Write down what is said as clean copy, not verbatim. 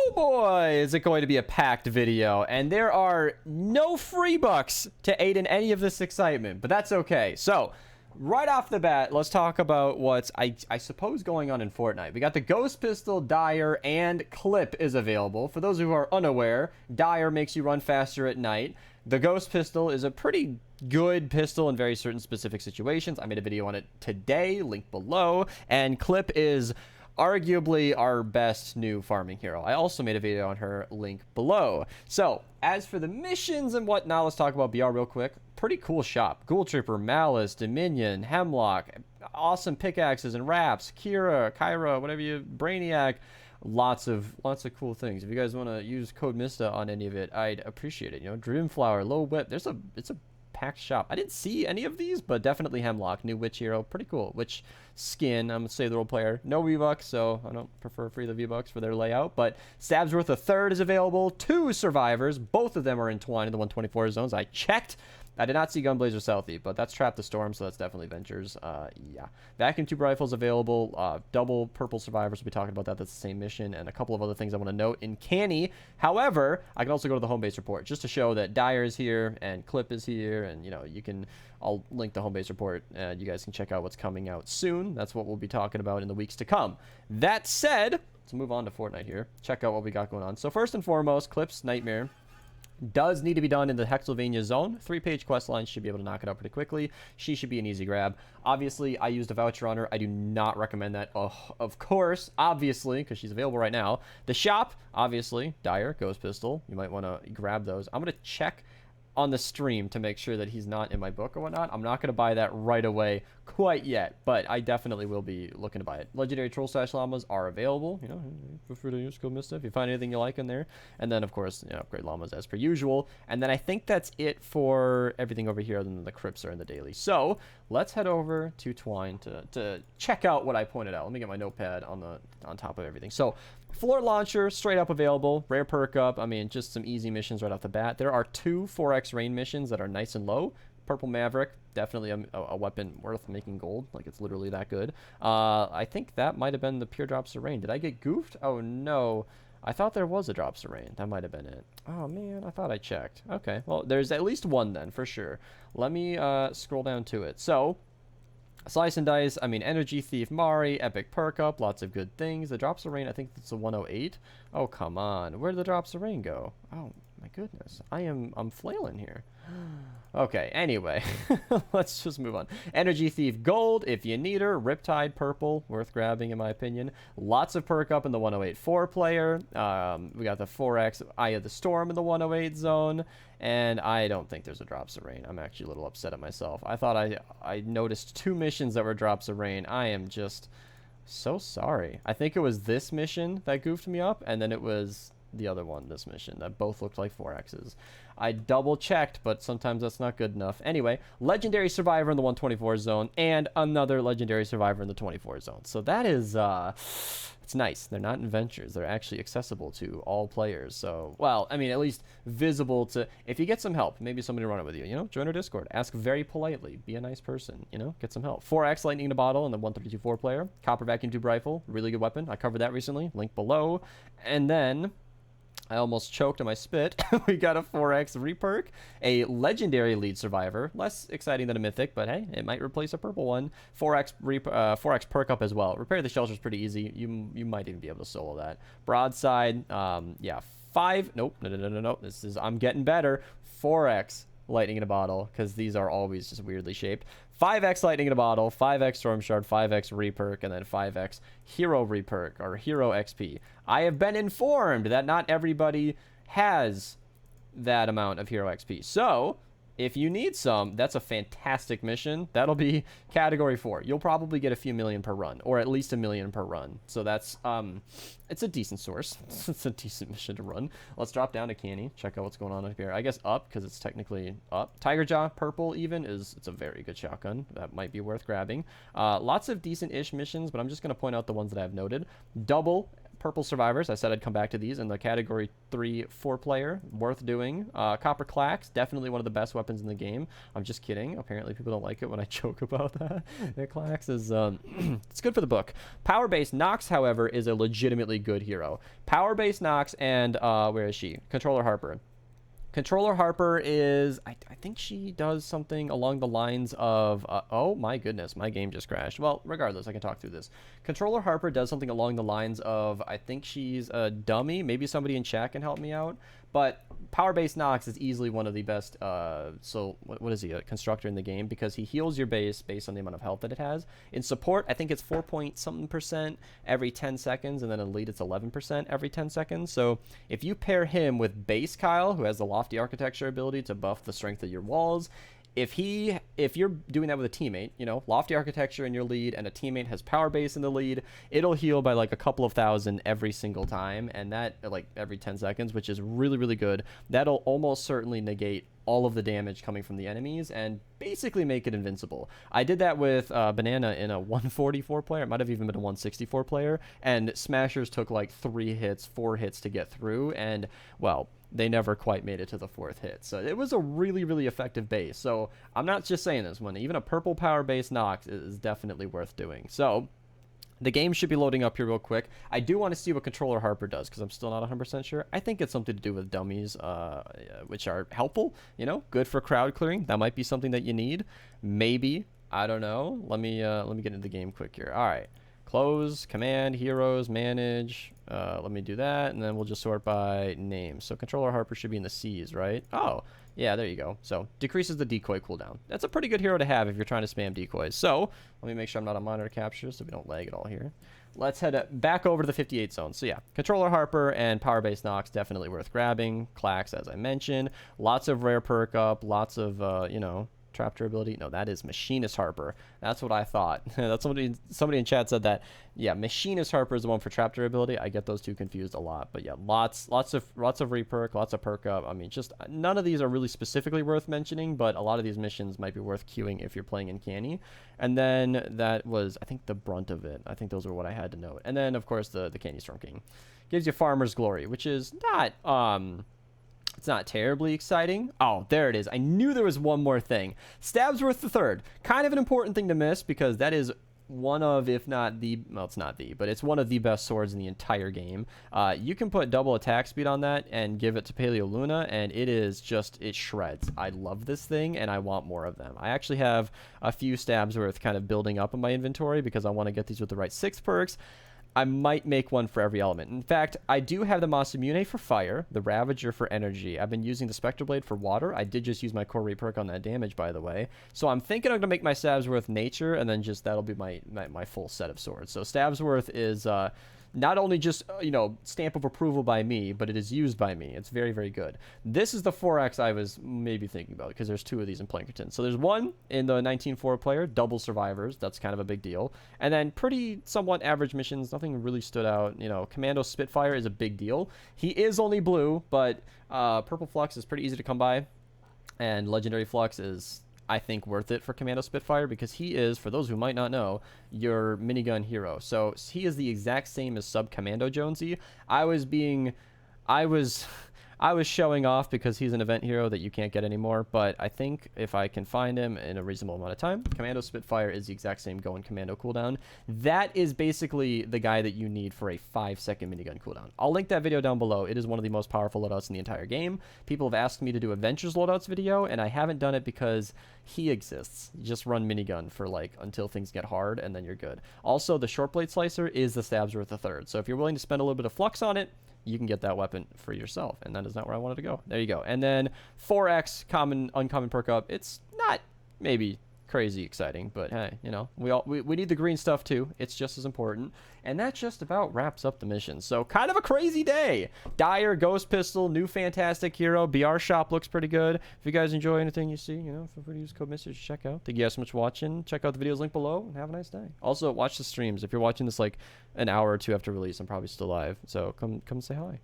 Oh boy, is it going to be a packed video, and there are no free bucks to aid in any of this excitement, but that's okay. So, right off the bat, let's talk about what's, I suppose, going on in Fortnite. We got the Ghost Pistol, Dire, and Clip is available. For those who are unaware, Dire makes you run faster at night. The Ghost Pistol is a pretty good pistol in very certain specific situations. I made a video on it today, link below, and Clip is arguably our best new farming hero. I also made a video on her, link below. So, as for the missions and whatnot, let's talk about BR real quick. Pretty cool shop. Ghoul Trooper, Malice, Dominion, Hemlock, awesome pickaxes and wraps, Kyra, whatever you, Brainiac. Lots of cool things. If you guys want to use code Mista on any of it, I'd appreciate it. You know, Dreamflower, Low Whip. It's a packed shop. I didn't see any of these, but definitely Hemlock, new witch hero, pretty cool. Witch skin, I'm gonna say the role player, no V-Bucks, so I don't prefer free the V-Bucks for their layout, but Stabsworth III is available, 2 survivors, both of them are entwined in the 124 zones. I checked. I did not see Gunblazer Southie, but that's Trap the Storm, so that's definitely Ventures. Yeah. Vacuum Tube Rifles available. Double Purple Survivors, we'll be talking about that. That's the same mission, and a couple of other things I want to note in Canny. However, I can also go to the home base report just to show that Dire is here and Clip is here, and, you know, you can... I'll link the home base report, and you guys can check out what's coming out soon. That's what we'll be talking about in the weeks to come. That said, let's move on to Fortnite here. Check out what we got going on. So first and foremost, Clip's Nightmare does need to be done in the Hexylvania zone. 3-page quest line, should be able to knock it out pretty quickly. She should be an easy grab. Obviously, I used a voucher on her. I do not recommend that. Oh, of course, obviously, because she's available right now. The shop, obviously, Dire, Ghost Pistol. You might want to grab those. I'm going to check on the stream to make sure that he's not in my book or whatnot. I'm not going to buy that right away quite yet, but I definitely will be looking to buy it. Legendary Troll Slash Llamas are available. You know, feel free to use code Mista if you find anything you like in there. And then, of course, you know, upgrade llamas as per usual. And then I think that's it for everything over here other than the crypts are in the daily. So let's head over to Twine to check out what I pointed out. Let me get my notepad on top of everything. So floor launcher, straight up available. Rare perk up. I mean, just some easy missions right off the bat. There are 2 4x rain missions that are nice and low. Purple Maverick, definitely a weapon worth making gold. Like, it's literally that good. I think that might have been the pure drops of rain. Did I get goofed? Oh, no. I thought there was a drops of rain. That might have been it. Oh, man, I thought I checked. Okay, well, there's at least one then, for sure. Let me scroll down to it. So, Slice and Dice, I mean, Energy Thief Mari, Epic Perk Up, lots of good things. The drops of rain, I think it's a 108. Oh, come on. Where did the drops of rain go? Oh, my goodness. I'm flailing here. Okay, anyway, let's just move on. Energy Thief Gold, if you need her. Riptide Purple, worth grabbing in my opinion. Lots of perk up in the 108 4-player. We got the 4X Eye of the Storm in the 108 zone. And I don't think there's a drops of rain. I'm actually a little upset at myself. I thought I noticed 2 missions that were drops of rain. I am just so sorry. I think it was this mission that goofed me up, and then it was the other one, this mission, that both looked like 4Xs. I double checked, but sometimes that's not good enough. Anyway, Legendary Survivor in the 124 zone, and another Legendary Survivor in the 24 zone. So that is, it's nice. They're not in Ventures. They're actually accessible to all players. So, well, I mean, at least visible to, if you get some help, maybe somebody to run it with you, you know, join our Discord, ask very politely, be a nice person, you know, get some help. 4X Lightning in a Bottle in the 132 4-player, Copper Vacuum Tube Rifle, really good weapon. I covered that recently, link below. And then I almost choked on my spit. We got a 4X REPERK, a legendary lead survivor. Less exciting than a mythic, but hey, it might replace a purple one. 4X perk up as well. Repair the shelter is pretty easy. You might even be able to solo that. Broadside, yeah, 5. Nope, no. This is, I'm getting better. 4X Lightning in a Bottle, because these are always just weirdly shaped. 5X Lightning in a Bottle, 5X Storm Shard, 5X REPERK, and then 5X Hero REPERK, or Hero XP. I have been informed that not everybody has that amount of Hero XP. So, if you need some, that's a fantastic mission. That'll be category 4. You'll probably get a few million per run, or at least 1 million per run. So that's, it's a decent source. It's a decent mission to run. Let's drop down to Canny, check out what's going on up here. I guess up, because it's technically up. Tiger Jaw Purple even it's a very good shotgun. That might be worth grabbing. Lots of decent-ish missions, but I'm just going to point out the ones that I've noted. Double purple survivors. I said I'd come back to these in the category 3-4 player. Worth doing. Copper clacks, definitely one of the best weapons in the game. I'm just kidding. Apparently people don't like it when I joke about that. The clacks is it's good for the book. Power base Nox, however, is a legitimately good hero. Power base Nox and where is she? Controller Harper. Controller Harper is, I think she does something along the lines of, oh my goodness, my game just crashed. Well, regardless, I can talk through this. Controller Harper does something along the lines of, I think she's a dummy. Maybe somebody in chat can help me out. But Power Base Nox is easily one of the best, so what is he, a constructor in the game? Because he heals your base based on the amount of health that it has. In support, I think it's 4 point something% every 10 seconds, and then in elite it's 11% every 10 seconds. So if you pair him with Base Kyle, who has the Lofty Architecture ability to buff the strength of your walls, if you're doing that with a teammate, you know, Lofty Architecture in your lead and a teammate has Power Base in the lead, it'll heal by like a couple of thousand every single time, and that like every 10 seconds, which is really, really good. That'll almost certainly negate all of the damage coming from the enemies and basically make it invincible. I did that with Banana in a 144 player. It might have even been a 164 player, and Smashers took like 3 hits, 4 hits to get through, and well, they never quite made it to the 4th hit. So it was a really, really effective base. So I'm not just saying this one. Even a purple power base Nox is definitely worth doing. So the game should be loading up here real quick. I do want to see what Controller Harper does because I'm still not 100% sure. I think it's something to do with dummies, which are helpful, you know, good for crowd clearing. That might be something that you need. Maybe. I don't know. Let me get into the game quick here. All right. Close, command, heroes, manage. Let me do that, and then we'll just sort by name. So Controller Harper should be in the C's, right? Oh, yeah, there you go. So decreases the decoy cooldown. That's a pretty good hero to have if you're trying to spam decoys. So let me make sure I'm not on monitor capture so we don't lag at all here. Let's head back over to the 58 zone. So yeah, Controller Harper and Power Base Nox definitely worth grabbing. Clacks, as I mentioned. Lots of rare perk up, lots of, you know, trap durability. No, that is Machinist Harper. That's what I thought. That's somebody in chat said that. Yeah, Machinist Harper is the one for trap durability. I get those two confused a lot. But yeah, lots of reperk, lots of perk up. I mean, just none of these are really specifically worth mentioning, but a lot of these missions might be worth queuing if you're playing in Canny. And then that was, I think, the brunt of it. I think those were what I had to note. And then of course the Canny Storm King gives you Farmer's Glory, which is not it's not terribly exciting. Oh, there it is. I knew there was one more thing. Stabsworth III. Kind of an important thing to miss because that is one of, if not the, well, it's not the, but it's one of the best swords in the entire game. You can put double attack speed on that and give it to Paleo Luna, and it is just, it shreds. I love this thing, and I want more of them. I actually have a few Stabsworth kind of building up in my inventory because I want to get these with the right 6 perks. I might make one for every element. In fact, I do have the Masamune for fire, the Ravager for energy. I've been using the Spectre Blade for water. I did just use my core reperk on that damage, by the way. So I'm thinking I'm going to make my Stabsworth nature, and then just that'll be my full set of swords. So Stabsworth is not only just, you know, stamp of approval by me, but it is used by me. It's very, very good. This is the 4X I was maybe thinking about because there's 2 of these in Plankerton. So there's one in the 19-4 player, double survivors. That's kind of a big deal. And then pretty somewhat average missions. Nothing really stood out. You know, Commando Spitfire is a big deal. He is only blue, but Purple Flux is pretty easy to come by. And Legendary Flux is, I think, worth it for Commando Spitfire because he is, for those who might not know, your minigun hero. So he is the exact same as Sub Commando Jonesy. I was showing off because he's an event hero that you can't get anymore, but I think if I can find him in a reasonable amount of time, Commando Spitfire is the exact same going commando cooldown. That is basically the guy that you need for a 5-second minigun cooldown. I'll link that video down below. It is one of the most powerful loadouts in the entire game. People have asked me to do Adventures loadouts video, and I haven't done it because he exists. You just run minigun for like until things get hard, and then you're good. Also, the Short Blade Slicer is the Stabsworth III. So if you're willing to spend a little bit of flux on it, you can get that weapon for yourself, and that is not where I wanted to go. There you go. And then 4X uncommon perk up. It's not maybe crazy exciting, but hey, you know, we need the green stuff too. It's just as important. And that just about wraps up the mission. So kind of a crazy day. Dire, Ghost Pistol, new fantastic hero. BR shop looks pretty good. If you guys enjoy anything you see, you know, feel free to use code Mista to check out. Thank you guys so much for watching. Check out the videos linked below, and have a nice day. Also, watch the streams. If you're watching this like an hour or 2 after release, I'm probably still live. So come say hi.